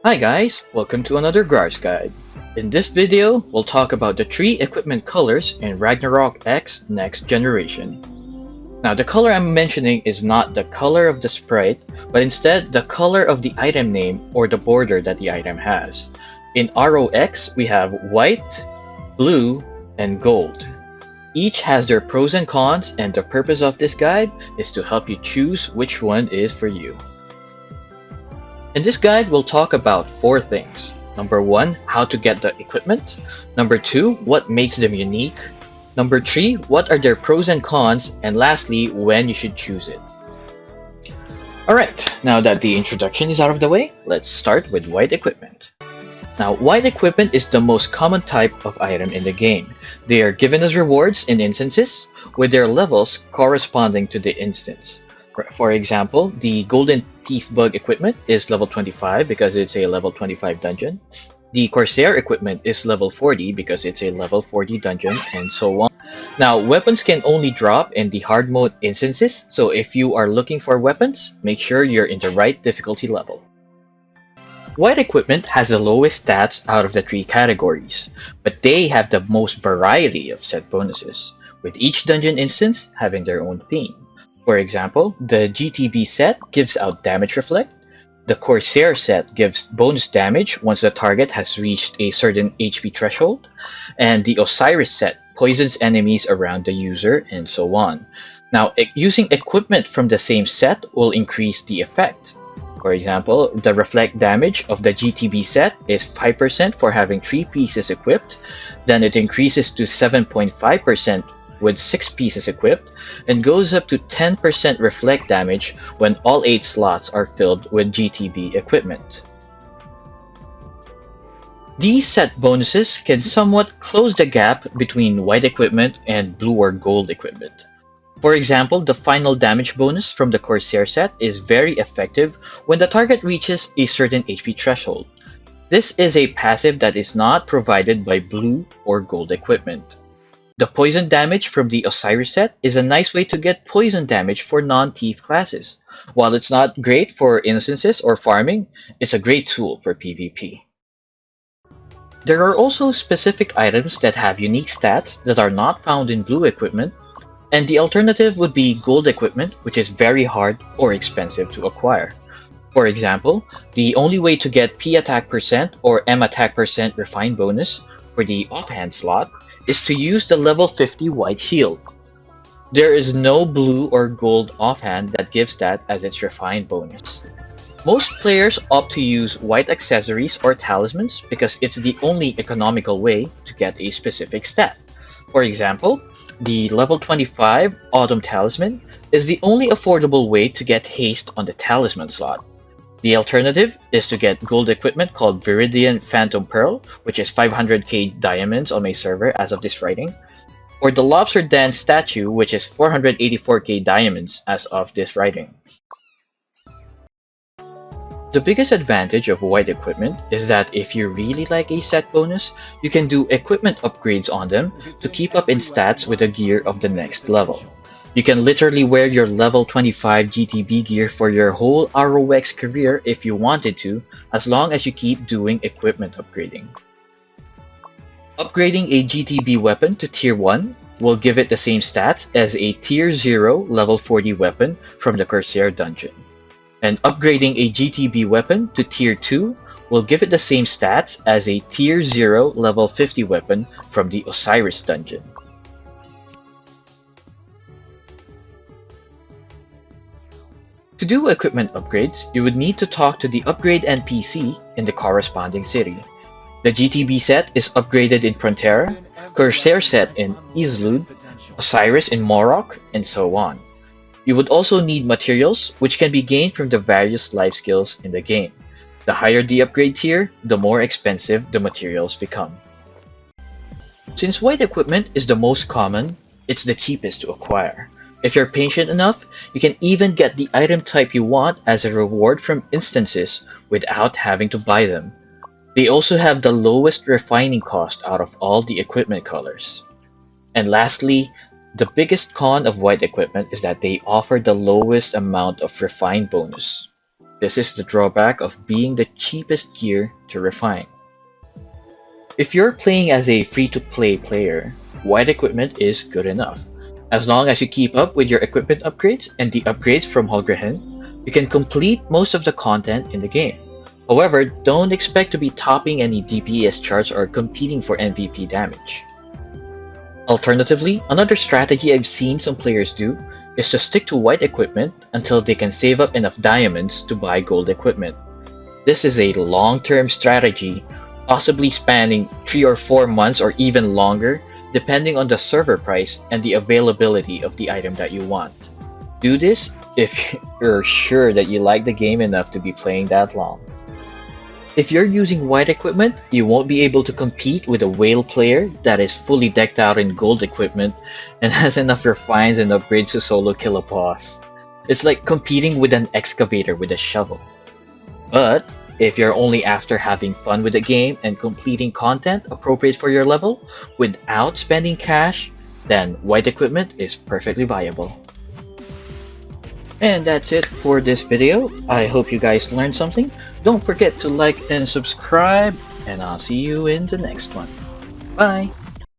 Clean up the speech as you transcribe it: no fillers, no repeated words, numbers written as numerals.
Hi guys, welcome to another Grawrz guide. In this video, we'll talk about the 3 equipment colors in Ragnarok X Next Generation. Now the color I'm mentioning is not the color of the sprite, but instead the color of the item name or the border that the item has. In ROX, we have white, blue, and gold. Each has their pros and cons, and the purpose of this guide is to help you choose which one is for you. In this guide, we'll talk about 4 things. Number 1, how to get the equipment. Number 2, what makes them unique. Number 3, what are their pros and cons. And lastly, when you should choose it. Alright, now that the introduction is out of the way, let's start with white equipment. Now, white equipment is the most common type of item in the game. They are given as rewards in instances, with their levels corresponding to the instance. For example, the Golden Thief Bug equipment is level 25 because it's a level 25 dungeon. The Corsair equipment is level 40 because it's a level 40 dungeon, and so on. Now, weapons can only drop in the hard mode instances, so if you are looking for weapons, make sure you're in the right difficulty level. White equipment has the lowest stats out of the 3 categories, but they have the most variety of set bonuses, with each dungeon instance having their own theme. For example, the GTB set gives out Damage Reflect, the Corsair set gives bonus damage once the target has reached a certain HP threshold, and the Osiris set poisons enemies around the user, and so on. Now, using equipment from the same set will increase the effect. For example, the Reflect damage of the GTB set is 5% for having 3 pieces equipped, then it increases to 7.5% with 6 pieces equipped, and goes up to 10% reflect damage when all 8 slots are filled with GTB equipment. These set bonuses can somewhat close the gap between white equipment and blue or gold equipment. For example, the final damage bonus from the Corsair set is very effective when the target reaches a certain HP threshold. This is a passive that is not provided by blue or gold equipment. The poison damage from the Osiris set is a nice way to get poison damage for non-thief classes. While it's not great for instances or farming, it's a great tool for PvP. There are also specific items that have unique stats that are not found in blue equipment, and the alternative would be gold equipment, which is very hard or expensive to acquire. For example, the only way to get P attack percent or M attack percent refined bonus for the offhand slot is to use the level 50 white shield. There is no blue or gold offhand that gives that as its refined bonus. Most players opt to use white accessories or talismans because it's the only economical way to get a specific stat. For example, the level 25 Autumn Talisman is the only affordable way to get haste on the talisman slot. The alternative is to get gold equipment called Viridian Phantom Pearl, which is 500k diamonds on my server as of this writing, or the Lobster Dance statue, which is 484k diamonds as of this writing. The biggest advantage of white equipment is that if you really like a set bonus, you can do equipment upgrades on them to keep up in stats with the gear of the next level. You can literally wear your level 25 GTB gear for your whole ROX career if you wanted to, as long as you keep doing equipment upgrading. Upgrading a GTB weapon to Tier 1 will give it the same stats as a Tier 0 level 40 weapon from the Corsair dungeon. And upgrading a GTB weapon to Tier 2 will give it the same stats as a Tier 0 level 50 weapon from the Osiris dungeon. To do equipment upgrades, you would need to talk to the upgrade NPC in the corresponding city. The GTB set is upgraded in Frontera, Corsair set in Islud, Osiris in Morok, and so on. You would also need materials, which can be gained from the various life skills in the game. The higher the upgrade tier, the more expensive the materials become. Since white equipment is the most common, it's the cheapest to acquire. If you're patient enough, you can even get the item type you want as a reward from instances without having to buy them. They also have the lowest refining cost out of all the equipment colors. And lastly, the biggest con of white equipment is that they offer the lowest amount of refined bonus. This is the drawback of being the cheapest gear to refine. If you're playing as a free-to-play player, white equipment is good enough. As long as you keep up with your equipment upgrades and the upgrades from Holgrahen, you can complete most of the content in the game. However, don't expect to be topping any DPS charts or competing for MVP damage. Alternatively, another strategy I've seen some players do is to stick to white equipment until they can save up enough diamonds to buy gold equipment. This is a long-term strategy, possibly spanning 3 or 4 months or even longer, depending on the server price and the availability of the item that you want. Do this if you're sure that you like the game enough to be playing that long. If you're using white equipment, you won't be able to compete with a whale player that is fully decked out in gold equipment and has enough refines and upgrades to solo kill a boss. It's like competing with an excavator with a shovel. But if you're only after having fun with the game and completing content appropriate for your level without spending cash, then white equipment is perfectly viable. And that's it for this video. I hope you guys learned something. Don't forget to like and subscribe, and I'll see you in the next one. Bye!